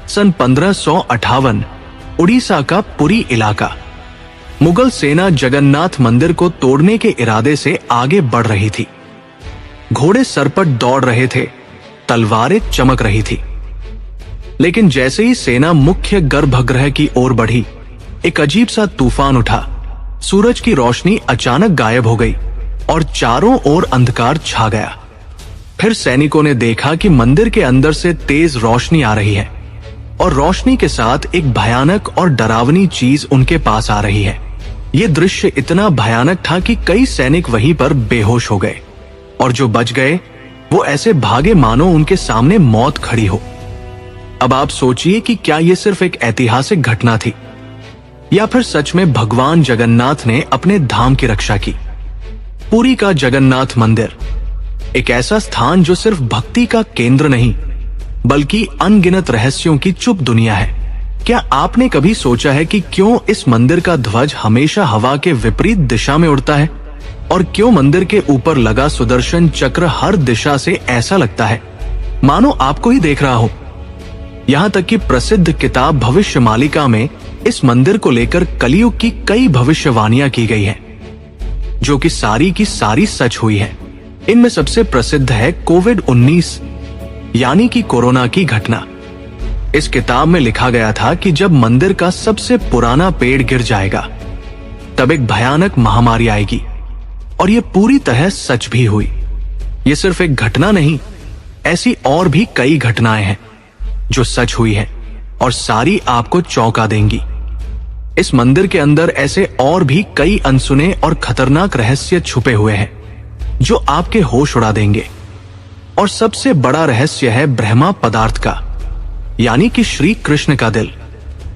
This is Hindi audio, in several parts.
सन 1558 उड़ीसा का पुरी इलाका। मुगल सेना जगन्नाथ मंदिर को तोड़ने के इरादे से आगे बढ़ रही थी। घोड़े सरपट दौड़ रहे थे, तलवारें चमक रही थी। लेकिन जैसे ही सेना मुख्य गर्भगृह की ओर बढ़ी, एक अजीब सा तूफान उठा। सूरज की रोशनी अचानक गायब हो गई और चारों ओर अंधकार छा गया। फिर सैनिकों ने देखा कि मंदिर के अंदर से तेज रोशनी आ रही है और रोशनी के साथ एक भयानक और डरावनी चीज उनके पास आ रही है। यह दृश्य इतना भयानक था कि कई सैनिक वहीं पर बेहोश हो गए और जो बच गए वो ऐसे भागे मानो उनके सामने मौत खड़ी हो। अब आप सोचिए कि क्या यह सिर्फ एक ऐतिहासिक घटना थी या फिर सच में भगवान जगन्नाथ ने अपने धाम की रक्षा की। पुरी का जगन्नाथ मंदिर एक ऐसा स्थान जो सिर्फ भक्ति का केंद्र नहीं बल्कि अनगिनत रहस्यों की चुप दुनिया है। क्या आपने कभी सोचा है कि क्यों इस मंदिर का ध्वज हमेशा हवा के विपरीत दिशा में उड़ता है और क्यों मंदिर के ऊपर लगा सुदर्शन चक्र हर दिशा से ऐसा लगता है मानो आपको ही देख रहा हो। यहाँ तक कि प्रसिद्ध किताब भविष्यमालिका में इस मंदिर को लेकर कलयुग की कई भविष्यवाणियां की गई हैं, जो कि सारी की सारी सच हुई है। इनमें सबसे प्रसिद्ध है कोविड-19 यानी कि कोरोना की घटना। इस किताब में लिखा गया था कि जब मंदिर का सबसे पुराना पेड़ गिर जाएगा तब एक भयानक महामारी आएगी, और ये पूरी तरह सच भी हुई। ये सिर्फ एक घटना नहीं, ऐसी और भी कई घटनाएं हैं जो सच हुई है और सारी आपको चौंका देंगी। इस मंदिर के अंदर ऐसे और भी कई अनसुने और खतरनाक रहस्य छुपे हुए हैं जो आपके होश उड़ा देंगे। और सबसे बड़ा रहस्य है ब्रह्मा पदार्थ का, यानी कि श्री कृष्ण का दिल।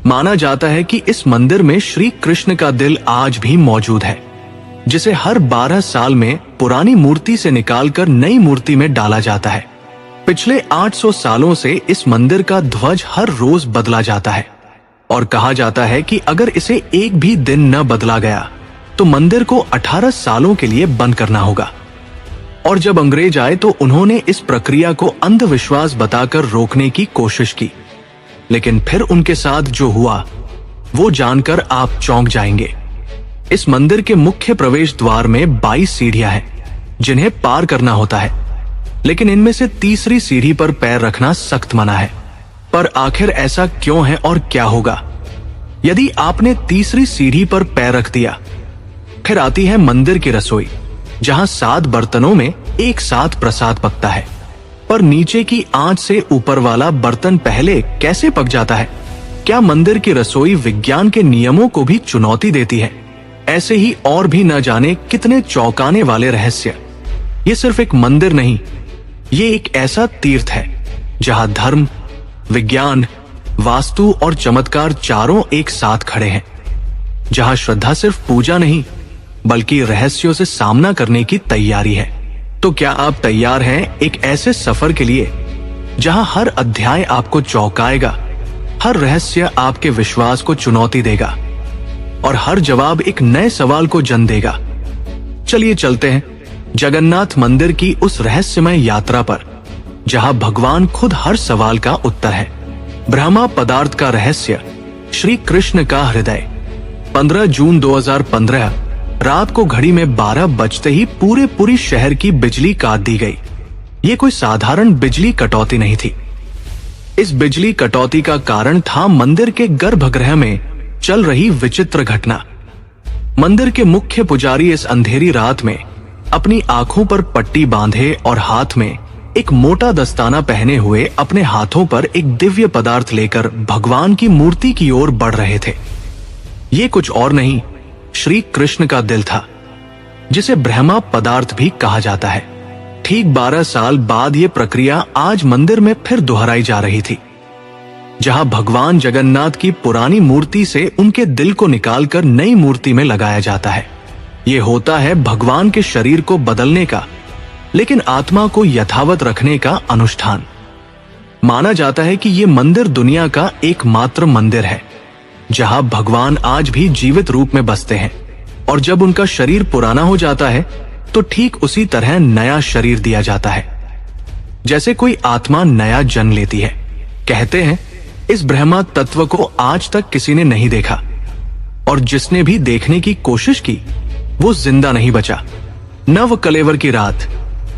माना जाता है कि इस मंदिर में श्री कृष्ण का दिल आज भी मौजूद है, जिसे हर 12 साल में पुरानी मूर्ति से निकालकर नई मूर्ति में डाला जाता है। पिछले 800 सालों से इस मंदिर का ध्वज हर रोज बदला जाता है और कहा जाता है कि अगर इसे एक भी दिन न बदला गया तो मंदिर को 18 सालों के लिए बंद करना होगा। और जब अंग्रेज आए तो उन्होंने इस प्रक्रिया को अंधविश्वास बताकर रोकने की कोशिश की, लेकिन फिर उनके साथ जो हुआ वो जानकर आप चौंक जाएंगे। इस मंदिर के मुख्य प्रवेश द्वार में 22 सीढ़ियां हैं जिन्हें पार करना होता है, लेकिन इनमें से तीसरी सीढ़ी पर पैर रखना सख्त मना है। पर आखिर ऐसा क्यों है और क्या होगा यदि आपने तीसरी सीढ़ी पर पैर रख दिया? फिर आती है मंदिर की रसोई, जहां 7 बर्तनों में एक साथ प्रसाद पकता है। पर नीचे की आंच से ऊपर वाला बर्तन पहले कैसे पक जाता है? क्या मंदिर की रसोई विज्ञान के नियमों को भी चुनौती देती है? ऐसे ही और भी न जाने कितने चौंकाने वाले रहस्य। ये सिर्फ एक मंदिर नहीं, ये एक ऐसा तीर्थ है जहां धर्म, विज्ञान, वास्तु और चमत्कार चारों एक साथ खड़े हैं। जहां श्रद्धा सिर्फ पूजा नहीं बल्कि रहस्यों से सामना करने की तैयारी है। तो क्या आप तैयार हैं एक ऐसे सफर के लिए जहां हर अध्याय आपको चौंकाएगा, हर रहस्य आपके विश्वास को चुनौती देगा और हर जवाब एक नए सवाल को जन्म देगा? चलिए चलते हैं जगन्नाथ मंदिर की उस रहस्यमय यात्रा पर, जहां भगवान खुद हर सवाल का उत्तर है। ब्रह्मा पदार्थ का रहस्य, श्री कृष्ण का हृदय। 15 जून 2015 रात को घड़ी में 12 बजते ही पूरे शहर की बिजली काट दी गई। ये कोई साधारण बिजली कटौती नहीं थी। इस बिजली कटौती का कारण था मंदिर के गर्भगृह में चल रही विचित्र घटना। मंदिर के मुख्य पुजारी इस अंधेरी रात में अपनी आंखों पर पट्टी बांधे और हाथ में एक मोटा दस्ताना पहने हुए अपने हाथों पर एक दिव्य पदार्थ लेकर भगवान की मूर्ति की ओर बढ़ रहे थे। ये कुछ और नहीं, श्री कृष्ण का दिल था, जिसे ब्रह्मा पदार्थ भी कहा जाता है। ठीक 12 साल बाद ये प्रक्रिया आज मंदिर में फिर दोहराई जा रही थी, जहां भगवान जगन्नाथ की पुरानी मूर्ति से उनके दिल को निकालकर नई मूर्ति में लगाया जाता है। ये होता है भगवान के शरीर को बदलने का, लेकिन आत्मा को यथावत रखने का अनुष्ठान। माना जाता है कि ये मंदिर दुनिया का एकमात्र मंदिर है जहां भगवान आज भी जीवित रूप में बसते हैं, और जब उनका शरीर पुराना हो जाता है तो ठीक उसी तरह नया शरीर दिया जाता है, जैसे कोई आत्मा नया जन्म लेती है। कहते हैं इस ब्रह्मा तत्व को आज तक किसी ने नहीं देखा, और जिसने भी देखने की कोशिश की वो जिंदा नहीं बचा। नव कलेवर की रात,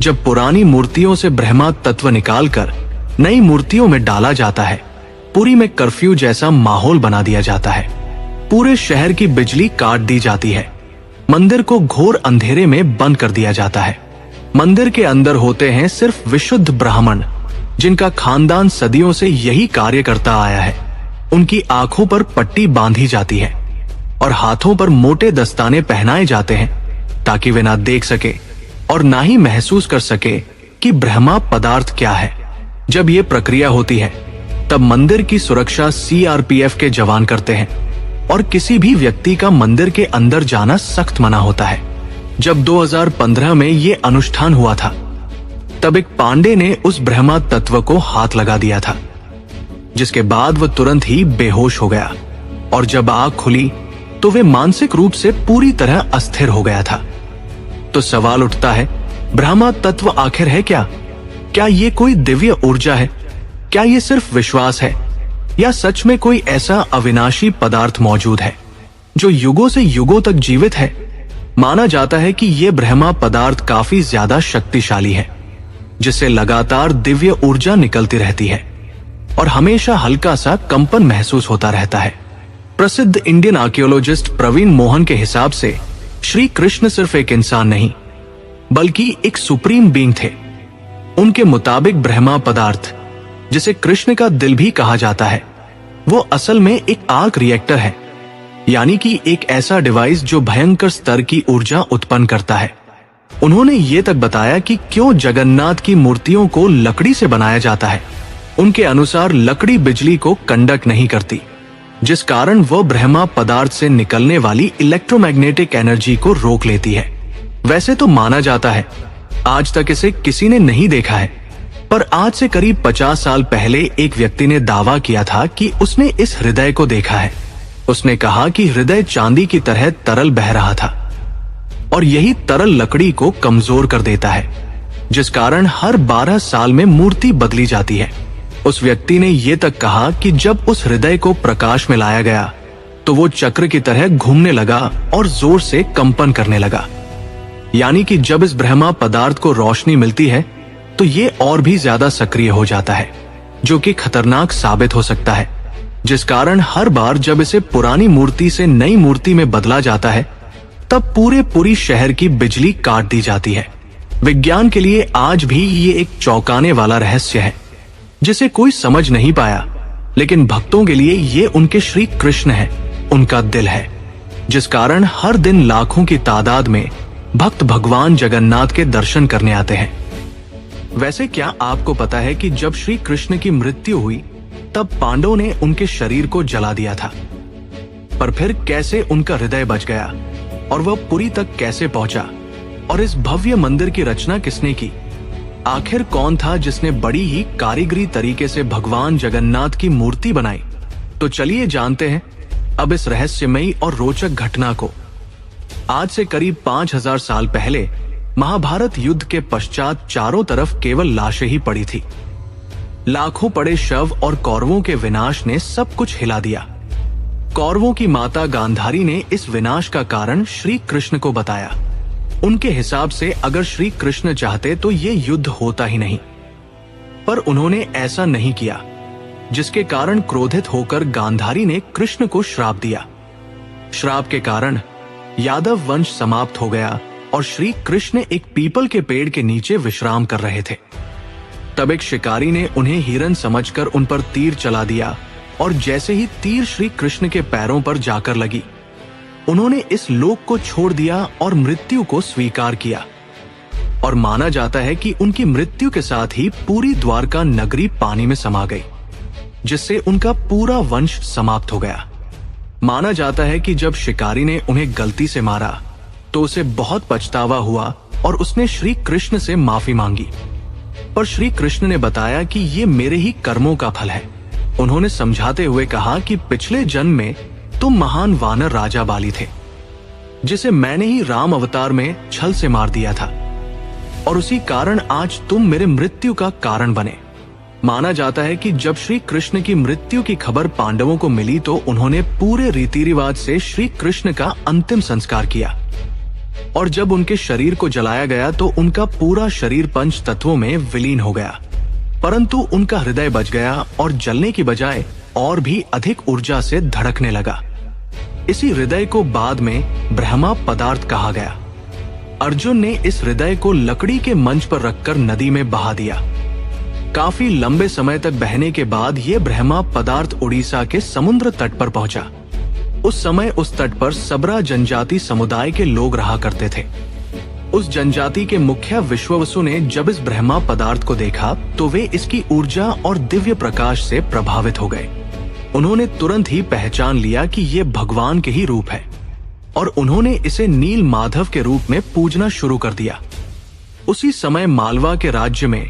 जब पुरानी मूर्तियों से ब्रह्मा तत्व निकालकर नई मूर्तियों में डाला जाता है, पुरी में कर्फ्यू जैसा माहौल बना दिया जाता है। पूरे शहर की बिजली काट दी जाती है। मंदिर को घोर अंधेरे में बंद कर दिया जाता है। मंदिर के अंदर होते हैं सिर्फ विशुद्ध ब्राह्मण, जिनका खानदान सदियों से यही कार्य करता आया है। उनकी आंखों पर पट्टी बांधी जाती है और हाथों पर मोटे दस्ताने पहनाए जाते हैं, ताकि वे ना देख सके और ना ही महसूस कर सके कि ब्रह्मा पदार्थ क्या है। जब ये प्रक्रिया होती है, तब मंदिर की सुरक्षा सीआरपीएफ के जवान करते हैं और किसी भी व्यक्ति का मंदिर के अंदर जाना सख्त मना होता है। जब 2015 में ये अनुष्ठान हुआ था, तब एक पांडे ने उस ब्रह्मा तत्व को हाथ लगा दिया था, जिसके बाद वह तुरंत ही बेहोश हो गया, और जब आंख खुली तो वे मानसिक रूप से पूरी तरह अस्थिर हो गया था। तो सवाल उठता है, ब्रह्मा तत्व आखिर है क्या? क्या ये कोई दिव्य ऊर्जा है? क्या ये सिर्फ विश्वास है, या सच में कोई ऐसा अविनाशी पदार्थ मौजूद है जो युगों से युगों तक जीवित है? माना जाता है कि यह ब्रह्मा पदार्थ काफी ज्यादा शक्तिशाली है, जिससे लगातार दिव्य ऊर्जा निकलती रहती है और हमेशा हल्का सा कंपन महसूस होता रहता है। प्रसिद्ध इंडियन आर्कियोलॉजिस्ट प्रवीण मोहन के हिसाब से श्री कृष्ण सिर्फ एक इंसान नहीं, बल्कि एक सुप्रीम बीइंग थे। उनके मुताबिक ब्रह्मा पदार्थ, जिसे कृष्ण का दिल भी कहा जाता है, वो असल में एक आर्क रिएक्टर है, यानी कि एक ऐसा डिवाइस जो भयंकर स्तर की ऊर्जा उत्पन्न करता है। उन्होंने ये तक बताया कि क्यों जगन्नाथ की मूर्तियों को लकड़ी से बनाया जाता है। उनके अनुसार लकड़ी बिजली को कंडक्ट नहीं करती, जिस कारण वह ब्रह्मा पदार्थ से निकलने वाली इलेक्ट्रोमैग्नेटिक एनर्जी को रोक लेती है। वैसे तो माना जाता है, आज तक इसे किसी ने नहीं देखा है, पर आज से करीब 50 साल पहले एक व्यक्ति ने दावा किया था कि उसने इस हृदय को देखा है। उसने कहा कि हृदय चांदी की तरह तरल बह रहा था, और यही तरल लकड़ी को कमजोर कर देता है, जिस कारण हर 12 साल में मूर्ति बदली जाती है। उस व्यक्ति ने यह तक कहा कि जब उस हृदय को प्रकाश में लाया गया, तो वो चक्र की तरह घूमने लगा और जोर से कंपन करने लगा। यानी कि जब इस ब्रह्मा पदार्थ को रोशनी मिलती है, तो ये और भी ज्यादा सक्रिय हो जाता है, जो कि खतरनाक साबित हो सकता है, जिस कारण हर बार जब इसे पुरानी मूर्ति से नई मूर्ति में बदला जाता है, तब पूरी शहर की बिजली काट दी जाती है। विज्ञान के लिए आज भी ये एक चौंकाने वाला रहस्य है, जिसे कोई समझ नहीं पाया, लेकिन भक्तों के लिए ये उनके श्री कृष्ण है, उनका दिल है, जिस कारण हर दिन लाखों की तादाद में भक्त भगवान जगन्नाथ के दर्शन करने आते हैं। वैसे क्या आपको पता है कि जब श्री कृष्ण की मृत्यु हुई, तब पांडवों ने उनके शरीर को जला दिया था, पर फिर कैसे उनका हृदय बच गया और वह पुरी तक कैसे पहुंचा, और इस भव्य मंदिर की रचना किसने की? आखिर कौन था जिसने बड़ी ही कारीगरी तरीके से भगवान जगन्नाथ की मूर्ति बनाई? तो चलिए जानते हैं अब इस रहस्यमयी और रोचक घटना को। आज से करीब 5000 साल पहले महाभारत युद्ध के पश्चात चारों तरफ केवल लाशें ही पड़ी थी। लाखों पड़े शव और कौरवों के विनाश ने सब कुछ हिला दिया। कौरवों की माता गांधारी ने इस विनाश का कारण श्री कृष्ण को बताया। उनके हिसाब से अगर श्री कृष्ण चाहते तो ये युद्ध होता ही नहीं, पर उन्होंने ऐसा नहीं किया, जिसके कारण क्रोधित होकर गांधारी ने कृष्ण को श्राप दिया। श्राप के कारण यादव वंश समाप्त हो गया और श्री कृष्ण एक पीपल के पेड़ के नीचे विश्राम कर रहे थे। तब एक शिकारी ने उन्हें हिरन समझकर उन पर तीर चला दिया, और जैसे ही तीर श्री कृष्ण के पैरों पर जाकर लगी, उन्होंने इस लोक को छोड़ दिया और मृत्यु को स्वीकार किया। और माना जाता है कि उनकी मृत्यु के साथ ही पूरी द्वारका नगरी पानी में समा गई, जिससे उनका पूरा वंश समाप्त हो गया। माना जाता है कि जब शिकारी ने उन्हें गलती से मारा, तो उसे बहुत पछतावा हुआ और उसने श्री कृष्ण से माफी मांगी, पर श्री कृष्ण ने बताया कि ये मेरे ही कर्मों का फल है। उन्होंने समझाते हुए कहा कि पिछले जन्म में तुम महान वानर राजा बाली थे, जिसे मैंने ही राम अवतार में छल से मार दिया था, और उसी कारण आज तुम मेरे मृत्यु का कारण बने। माना जाता है कि जब श्री कृष्ण की मृत्यु की खबर पांडवों को मिली तो उन्होंने पूरे रीति रिवाज से श्री कृष्ण का अंतिम संस्कार किया और जब उनके शरीर को जलाया गया तो उनका पूरा शरीर पंच तत्वों में विलीन हो गया, परंतु उनका हृदय बच गया और जलने की बजाय और भी अधिक ऊर्जा से धड़कने लगा। इसी हृदय को बाद में ब्रह्मा पदार्थ कहा गया। अर्जुन ने इस हृदय को लकड़ी के मंच पर रखकर नदी में बहा दिया। काफी लंबे समय तक बहने के बाद यह ब्रह्मा पदार्थ उड़ीसा के समुद्र तट पर पहुंचा। उस समय उस तट पर सबरा जनजाति समुदाय के लोग रहा करते थे। उस जनजाति के मुखिया विश्ववसु ने जब इस ब्रह्मा पदार्थ को देखा तो वे इसकी ऊर्जा और दिव्य प्रकाश से प्रभावित हो गए। उन्होंने तुरंत ही पहचान लिया कि ये भगवान के ही रूप है और उन्होंने इसे नील माधव के रूप में पूजना शुरू कर दिया। उसी समय मालवा के राज्य में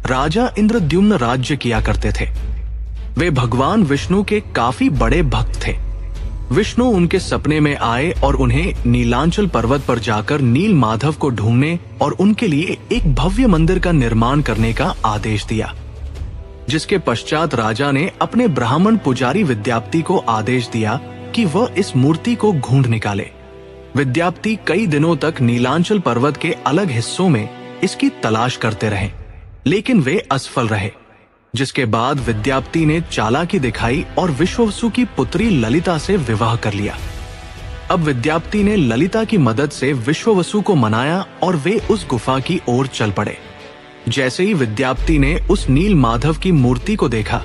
राजा इंद्रद्युम्न राज्य किया करते थे। वे भगवान विष्णु के काफी बड़े भक्त थे। विष्णु उनके सपने में आए और उन्हें नीलांचल पर्वत पर जाकर नील माधव को ढूंढने और उनके लिए एक भव्य मंदिर का निर्माण करने का आदेश दिया, जिसके पश्चात राजा ने अपने ब्राह्मण पुजारी विद्याप्ति को आदेश दिया कि वह इस मूर्ति को ढूंढ निकाले। विद्याप्ति कई दिनों तक नीलांचल पर्वत के अलग हिस्सों में इसकी तलाश करते रहे, लेकिन वे असफल रहे। जिसके बाद विद्याप्ति ने चालाकी दिखाई और विश्ववसु की पुत्री ललिता से विवाह कर लिया। अब विद्याप्ति ने ललिता की मदद से विश्ववसु को मनाया और वे उस गुफा की ओर चल पड़े। जैसे ही विद्याप्ति ने उस नील माधव की मूर्ति को देखा,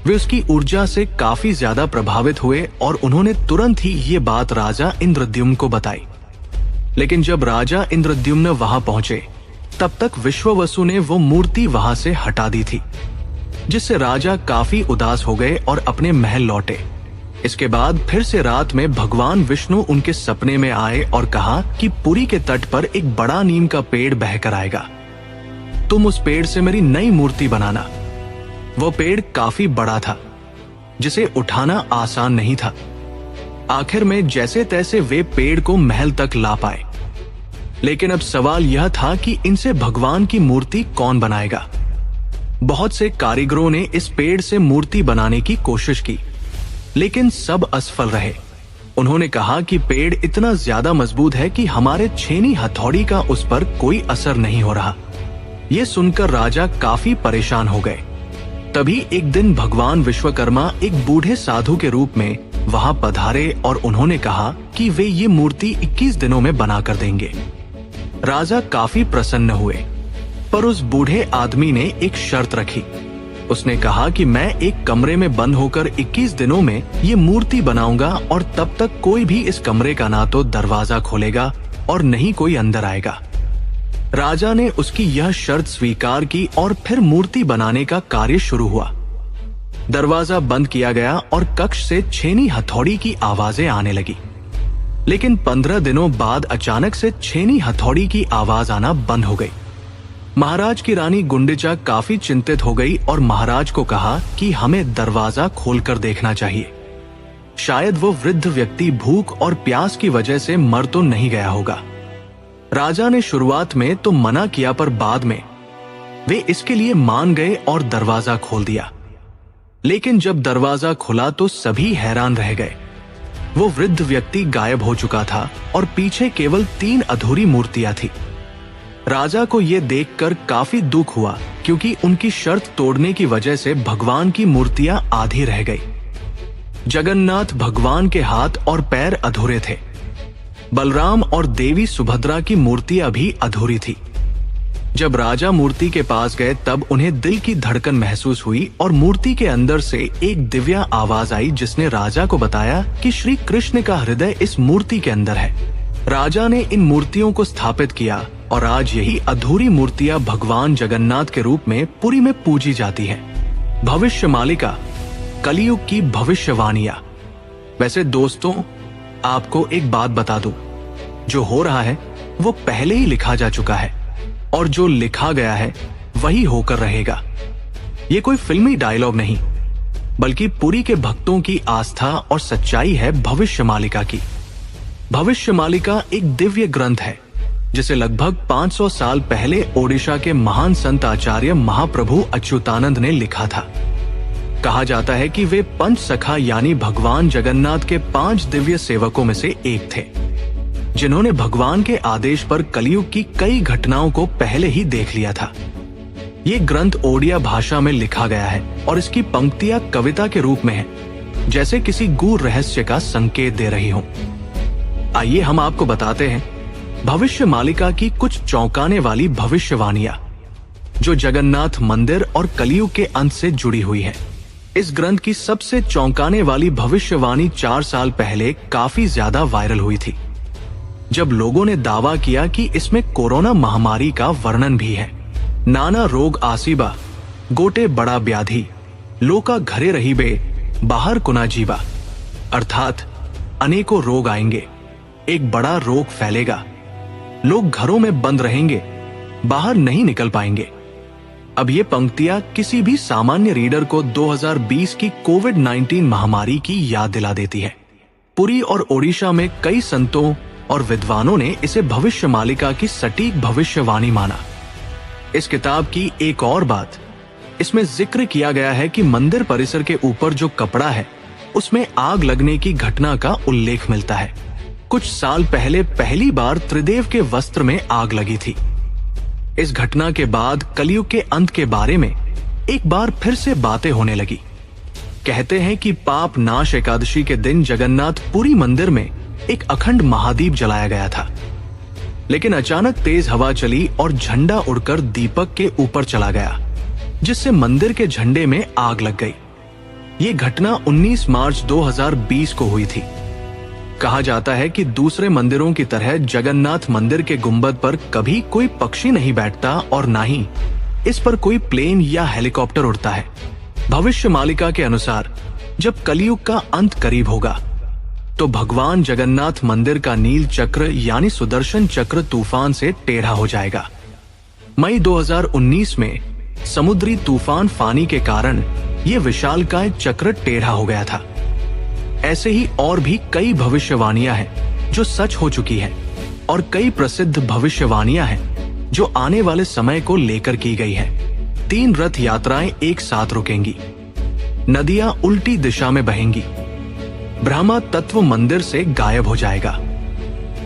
वे उसकी ऊर्जा से काफी ज्यादा प्रभावित हुए और उन्होंने तुरंत ही ये बात राजा इंद्रद्युम्न को बताई। लेकिन जब राजा इंद्रद्युम्न वहां पहुंचे तब तक विश्ववसु ने वो मूर्ति वहां से हटा दी थी, जिससे राजा काफी उदास हो गए और अपने महल लौटे। इसके बाद फिर से रात में भगवान विष्णु उनके सपने में आए और कहा कि पुरी के तट पर एक बड़ा नीम का पेड़ बहकर आएगा, तुम उस पेड़ से मेरी नई मूर्ति बनाना। वो पेड़ काफी बड़ा था, जिसे उठाना आसान नहीं था। आखिर में जैसे तैसे वे पेड़ को महल तक ला पाए, लेकिन अब सवाल यह था कि इनसे भगवान की मूर्ति कौन बनाएगा। बहुत से कारीगरों ने इस पेड़ से मूर्ति बनाने की कोशिश की, लेकिन सब असफल रहे। उन्होंने कहा कि पेड़ इतना ज्यादा मजबूत है कि हमारे छेनी हथौड़ी का उस पर कोई असर नहीं हो रहा। ये सुनकर राजा काफी परेशान हो गए। तभी एक दिन भगवान विश्वकर्मा एक बूढ़े साधु के रूप में वहां पधारे और उन्होंने कहा कि वे ये मूर्ति 21 दिनों में बनाकर देंगे। राजा काफी प्रसन्न हुए, पर उस बूढ़े आदमी ने एक शर्त रखी। उसने कहा कि मैं एक कमरे में बंद होकर 21 दिनों में ये मूर्ति बनाऊंगा और तब तक कोई भी इस कमरे का ना तो दरवाजा खोलेगा और न ही कोई अंदर आएगा। राजा ने उसकी यह शर्त स्वीकार की और फिर मूर्ति बनाने का कार्य शुरू हुआ। दरवाजा बंद किया गया और कक्ष से छेनी हथौड़ी की आवाजें आने लगी, लेकिन 15 दिनों बाद अचानक से छेनी हथौड़ी की आवाज आना बंद हो गई। महाराज की रानी गुंडिचा काफी चिंतित हो गई और महाराज को कहा कि हमें दरवाजा खोलकर देखना चाहिए। शायद वो वृद्ध व्यक्ति भूख और प्यास की वजह से मर तो नहीं गया होगा। राजा ने शुरुआत में तो मना किया, पर बाद में वे इसके लिए मान गए और दरवाजा खोल दिया। लेकिन जब दरवाजा खुला तो सभी हैरान रह गए। वो वृद्ध व्यक्ति गायब हो चुका था और पीछे केवल 3 अधूरी मूर्तियां थी। राजा को यह देखकर काफी दुख हुआ, क्योंकि उनकी शर्त तोड़ने की वजह से भगवान की मूर्तियां आधी रह गई। जगन्नाथ भगवान के हाथ और पैर अधूरे थे। बलराम और देवी सुभद्रा की मूर्तियां भी अधूरी थी। जब राजा मूर्ति के पास गए तब उन्हें दिल की धड़कन महसूस हुई और मूर्ति के अंदर से एक दिव्य आवाज आई, जिसने राजा को बताया कि श्री कृष्ण का हृदय इस मूर्ति के अंदर है। राजा ने इन मूर्तियों को स्थापित किया और आज यही अधूरी मूर्तियां भगवान जगन्नाथ के रूप में पुरी में पूजी जाती हैं। भविष्य मालिका, कलयुग की भविष्यवाणियां। वैसे दोस्तों, आपको एक बात बता दूं, जो हो रहा है वो पहले ही लिखा जा चुका है और जो लिखा गया है वही होकर रहेगा। ये कोई फिल्मी डायलॉग नहीं, बल्कि पुरी के भक्तों की आस्था और सच्चाई है भविष्य मालिका की। भविष्य मालिका एक दिव्य ग्रंथ है जिसे लगभग 500 साल पहले ओडिशा के महान संत आचार्य महाप्रभु अच्युतानंद ने लिखा था। कहा जाता है कि वे पंच सखा यानी भगवान जगन्नाथ के 5 दिव्य सेवकों में से एक थे, जिन्होंने भगवान के आदेश पर कलयुग की कई घटनाओं को पहले ही देख लिया था। ये ग्रंथ ओडिया भाषा में लिखा गया है और इसकी पंक्तियां कविता के रूप में है, जैसे किसी गूढ़ रहस्य का संकेत दे रही हों। आइए हम आपको बताते हैं भविष्य मालिका की कुछ चौंकाने वाली भविष्यवाणियां, जो जगन्नाथ मंदिर और कलयुग के अंत से जुड़ी हुई है। इस ग्रंथ की सबसे चौंकाने वाली भविष्यवाणी 4 साल पहले काफी ज्यादा वायरल हुई थी, जब लोगों ने दावा किया कि इसमें कोरोना महामारी का वर्णन भी है। नाना रोग आसीबा, गोटे बड़ा व्याधि, लोका घरे रहीबे, बाहर कुना जीवा, अर्थात अनेकों रोग आएंगे, एक बड़ा रोग फैलेगा, लोग घरों में बंद रहेंगे, बाहर नहीं निकल पाएंगे। अब ये पंक्तियां किसी भी सामान्य रीडर को 2020 की कोविड-19 महामारी की याद दिला देती है। पुरी और ओडिशा में कई संतों और विद्वानों ने इसे भविष्य मालिका की सटीक भविष्यवाणी माना। इस किताब की एक और बात, इसमें जिक्र किया गया है कि मंदिर परिसर के ऊपर जो कपड़ा है उसमें आग लगने की घटना का उल्लेख मिलता है। कुछ साल पहले पहली बार त्रिदेव के वस्त्र में आग लगी थी। इस घटना के बाद कलयुग के अंत के बारे में एक बार फिर से बातें होने लगी। कहते हैं कि पाप नाश एकादशी के दिन जगन्नाथ पुरी मंदिर में एक अखंड महादीप जलाया गया था, लेकिन अचानक तेज हवा चली और झंडा उड़कर दीपक के ऊपर चला गया, जिससे मंदिर के झंडे में आग लग गई। ये घटना 19 मार्च 2020 को हुई थी। कहा जाता है कि दूसरे मंदिरों की तरह जगन्नाथ मंदिर के गुंबद पर कभी कोई पक्षी नहीं बैठता और ना ही इस पर कोई प्लेन या हेलीकॉप्टर उड़ता है। भविष्य मालिका के अनुसार जब कलयुग का अंत करीब होगा तो भगवान जगन्नाथ मंदिर का नील चक्र यानी सुदर्शन चक्र तूफान से टेढ़ा हो जाएगा। मई 2019 में समुद्री तूफान फानी के कारण ये विशालकाय चक्र टेढ़ा हो गया था। ऐसे ही और भी कई भविष्यवाणियां हैं जो सच हो चुकी हैं और कई प्रसिद्ध भविष्यवाणियां हैं जो आने वाले समय को लेकर की गई है। 3 रथ यात्राएं एक साथ रुकेंगी, नदियां उल्टी दिशा में बहेंगी, ब्रह्मा तत्व मंदिर से गायब हो जाएगा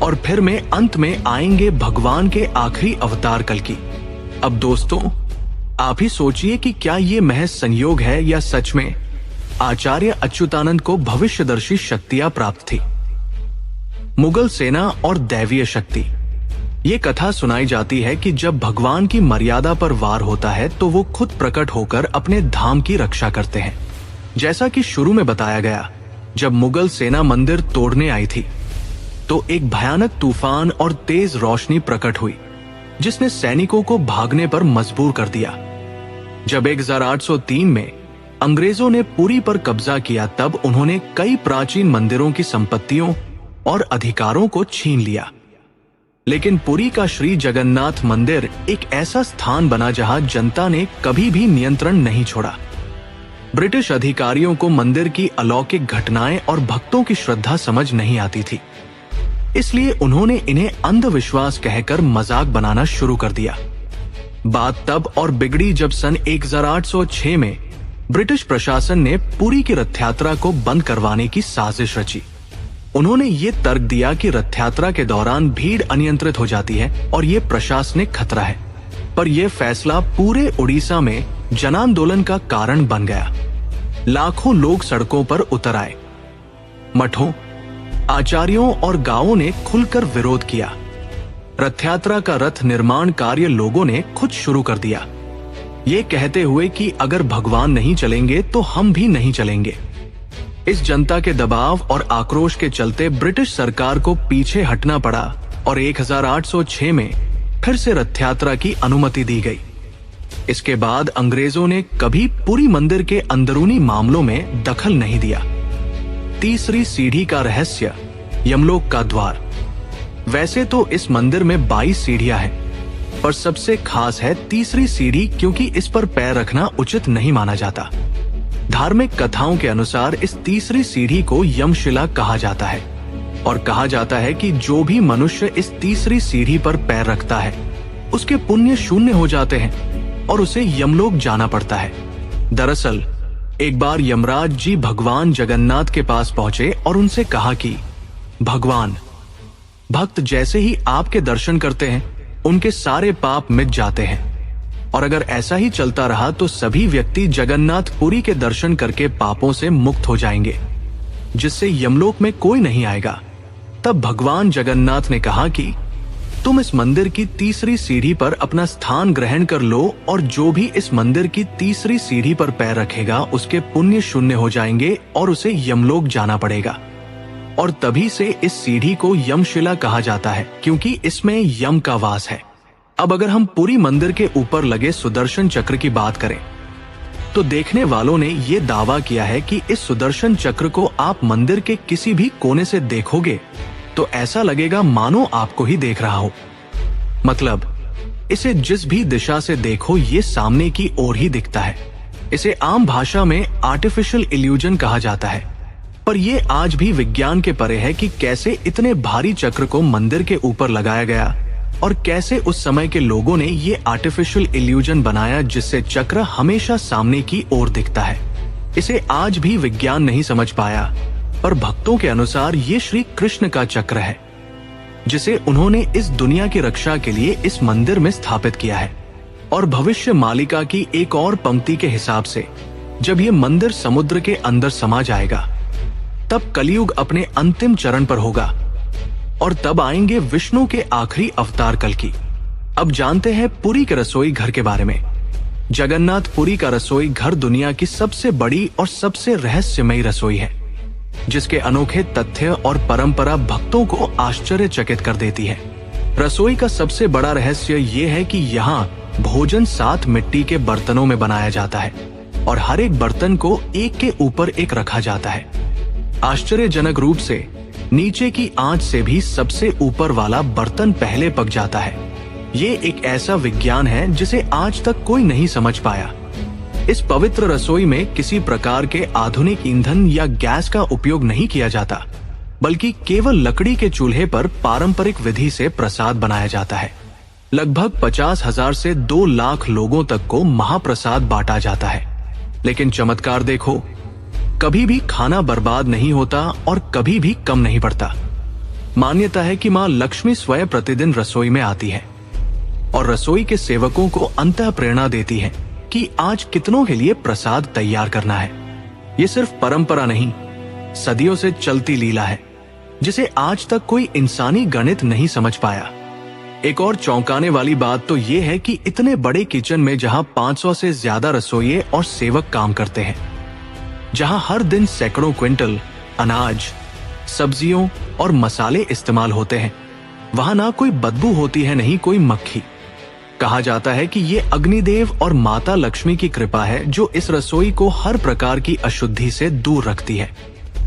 और फिर में अंत में आएंगे भगवान के आखिरी अवतार कल्कि। अब दोस्तों, आप ही सोचिए कि क्या ये महज संयोग है या सच में आचार्य अच्युतानंद को भविष्यदर्शी शक्तियां प्राप्त थी। मुगल सेना और दैवीय शक्ति। ये कथा सुनाई जाती है कि जब भगवान की मर्यादा पर वार होता है तो वो खुद प्रकट होकर अपने धाम की रक्षा करते हैं। जैसा कि शुरू में बताया गया, जब मुगल सेना मंदिर तोड़ने आई थी तो एक भयानक तूफान और तेज रोशनी प्रकट हुई, जिसने सैनिकों को भागने पर मजबूर कर दिया। जब 1803 में अंग्रेजों ने पुरी पर कब्जा किया, तब उन्होंने कई प्राचीन मंदिरों की संपत्तियों और अधिकारों को छीन लिया। लेकिन पुरी का श्री जगन्नाथ मंदिर एक ऐसा स्थान बना जहां जनता ने कभी भी नियंत्रण नहीं छोड़ा। ब्रिटिश अधिकारियों को मंदिर की अलौकिक घटनाएं और भक्तों की श्रद्धा समझ नहीं आती थी, इसलिए उन्होंने इन्हें अंधविश्वास कहकर मजाक बनाना शुरू कर दिया। बात तब और बिगड़ी जब सन 1806 में ब्रिटिश प्रशासन ने पुरी की रथ यात्रा को बंद करवाने की साजिश रची। उन्होंने ये तर्क दिया कि रथ यात्रा के दौरान भीड़ अनियंत्रित हो जाती है और ये प्रशासनिक खतरा है। पर यह फैसला पूरे उड़ीसा में जनांदोलन का कारण बन गया। लाखों लोग सड़कों पर उतर आए। मठों, आचार्यों और गांवों ने खुलकर विरोध किया। रथ यात्रा का रथ निर्माण कार्य लोगों ने खुद शुरू कर दिया, ये कहते हुए कि अगर भगवान नहीं चलेंगे तो हम भी नहीं चलेंगे। इस जनता के दबाव और आक्रोश के चलते ब्रिटिश सरकार को पीछे हटना पड़ा और 1806 में फिर से रथ यात्रा की अनुमति दी गई। इसके बाद अंग्रेजों ने कभी पुरी मंदिर के अंदरूनी मामलों में दखल नहीं दिया। तीसरी सीढ़ी का रहस्य, यमलोक का द्वार। वैसे तो इस मंदिर में 22 सीढ़ियां हैं, पर सबसे खास है तीसरी सीढ़ी, क्योंकि इस पर पैर रखना उचित नहीं माना जाता। धार्मिक कथाओं के अनुसार इस तीसरी सीढ़ी को यमशिला कहा जाता है और कहा जाता है कि जो भी मनुष्य इस तीसरी सीढ़ी पर पैर रखता है उसके पुण्य शून्य हो जाते हैं और उसे यमलोक जाना पड़ता है। दरअसल एक बार यमराज जी भगवान जगन्नाथ के पास पहुंचे और उनसे कहा कि भगवान, भक्त जैसे ही आपके दर्शन करते हैं उनके सारे पाप मिट जाते हैं, और अगर ऐसा ही चलता रहा तो सभी व्यक्ति जगन्नाथपुरी के दर्शन करके पापों से मुक्त हो जाएंगे, जिससे यमलोक में कोई नहीं आएगा। तब भगवान जगन्नाथ ने कहा कि तुम इस मंदिर की तीसरी सीढ़ी पर अपना स्थान ग्रहण कर लो, और जो भी इस मंदिर की तीसरी सीढ़ी पर पैर रखेगा उसके पुण्य शून्य हो जाएंगे और उसे यमलोक जाना पड़ेगा। और तभी से इस सीढ़ी को यमशिला कहा जाता है, क्योंकि इसमें यम का वास है। अब अगर हम पुरी मंदिर के ऊपर लगे सुदर्शन चक्र की बात करें तो देखने वालों ने ये दावा किया है कि इस सुदर्शन चक्र को आप मंदिर के किसी भी कोने से देखोगे तो ऐसा लगेगा मानो आपको ही देख रहा हो। मतलब इसे जिस भी दिशा से देखो ये सामने की ओर ही दिखता है। इसे आम भाषा में आर्टिफिशियल इल्यूजन कहा जाता है, पर यह आज भी विज्ञान के परे है कि कैसे इतने भारी चक्र को मंदिर के ऊपर लगाया गया और कैसे उस समय के लोगों ने ये आर्टिफिशियल इल्यूजन बनाया जिससे चक्र हमेशा सामने की ओर दिखता है। इसे आज भी विज्ञान नहीं समझ पाया, पर भक्तों के अनुसार ये श्री कृष्ण का चक्र है जिसे उन्होंने इस दुनिया की रक्षा के लिए इस मंदिर में स्थापित किया है। और भविष्य मालिका की एक और पंक्ति के हिसाब से जब ये मंदिर समुद्र के अंदर समा जाएगा तब कलयुग अपने अंतिम चरण पर होगा और तब आएंगे विष्णु के आखिरी अवतार कल्कि। अब जानते हैं पुरी के रसोई घर के बारे में। जगन्नाथपुरी का रसोई घर दुनिया की सबसे बड़ी और सबसे रहस्यमयी रसोई है, जिसके अनोखे तथ्य और परंपरा भक्तों को आश्चर्यचकित कर देती है। रसोई का सबसे बड़ा रहस्य ये है कि यहाँ भोजन 7 मिट्टी के बर्तनों में बनाया जाता है और हर एक बर्तन को एक के ऊपर एक रखा जाता है। आश्चर्यजनक रूप से नीचे की आंच से भी सबसे ऊपर वाला बर्तन पहले पक जाता है। ये एक ऐसा विज्ञान है जिसे आज तक कोई नहीं समझ पाया। इस पवित्र रसोई में किसी प्रकार के आधुनिक ईंधन या गैस का उपयोग नहीं किया जाता, बल्कि केवल लकड़ी के चूल्हे पर पारंपरिक विधि से प्रसाद बनाया जाता है। लगभग 50,000 से 2 लाख लोगों तक को महाप्रसाद बांटा जाता है। लेकिन चमत्कार देखो, कभी भी खाना बर्बाद नहीं होता और कभी भी कम नहीं पड़ता। मान्यता है कि मां लक्ष्मी स्वयं प्रतिदिन रसोई में आती है और रसोई के सेवकों को अंतः प्रेरणा देती है कि आज कितनों के लिए प्रसाद तैयार करना है। ये सिर्फ परंपरा नहीं, सदियों से चलती लीला है जिसे आज तक कोई इंसानी गणित नहीं समझ पाया। एक और चौंकाने वाली बात तो ये है कि इतने बड़े किचन में जहां 500 से ज्यादा रसोइये और सेवक काम करते हैं, जहां हर दिन सैकड़ों क्विंटल अनाज, सब्जियों और मसाले इस्तेमाल होते हैं, वहां ना कोई बदबू होती है, नहीं कोई मक्खी। कहा जाता है कि ये अग्निदेव और माता लक्ष्मी की कृपा है जो इस रसोई को हर प्रकार की अशुद्धि से दूर रखती है।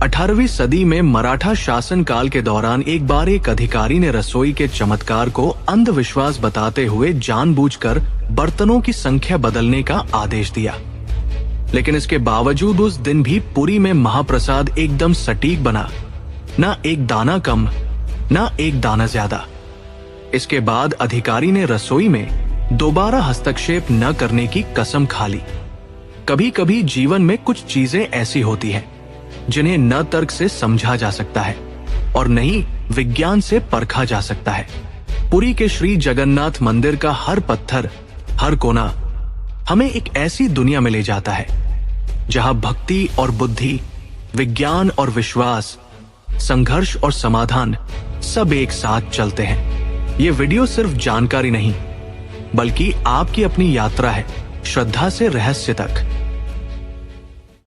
18वीं सदी में मराठा शासन काल के दौरान एक बार एक अधिकारी ने रसोई के चमत्कार को अंधविश्वास बताते हुए जानबूझकर बर्तनों की संख्या बदलने का आदेश दिया। लेकिन इसके बावजूद उस दिन भी पुरी में महाप्रसाद एकदम सटीक बना, ना एक दाना कम, ना एक दाना ज्यादा। इसके बाद अधिकारी ने रसोई में दोबारा हस्तक्षेप न करने की कसम खा ली। कभी कभी जीवन में कुछ चीजें ऐसी होती हैं जिन्हें न तर्क से समझा जा सकता है और न ही विज्ञान से परखा जा सकता है। पुरी के श्री जगन्नाथ मंदिर का हर पत्थर, हर कोना हमें एक ऐसी दुनिया में ले जाता है जहां भक्ति और बुद्धि, विज्ञान और विश्वास, संघर्ष और समाधान सब एक साथ चलते हैं। ये वीडियो सिर्फ जानकारी नहीं, बल्कि आपकी अपनी यात्रा है श्रद्धा से रहस्य तक।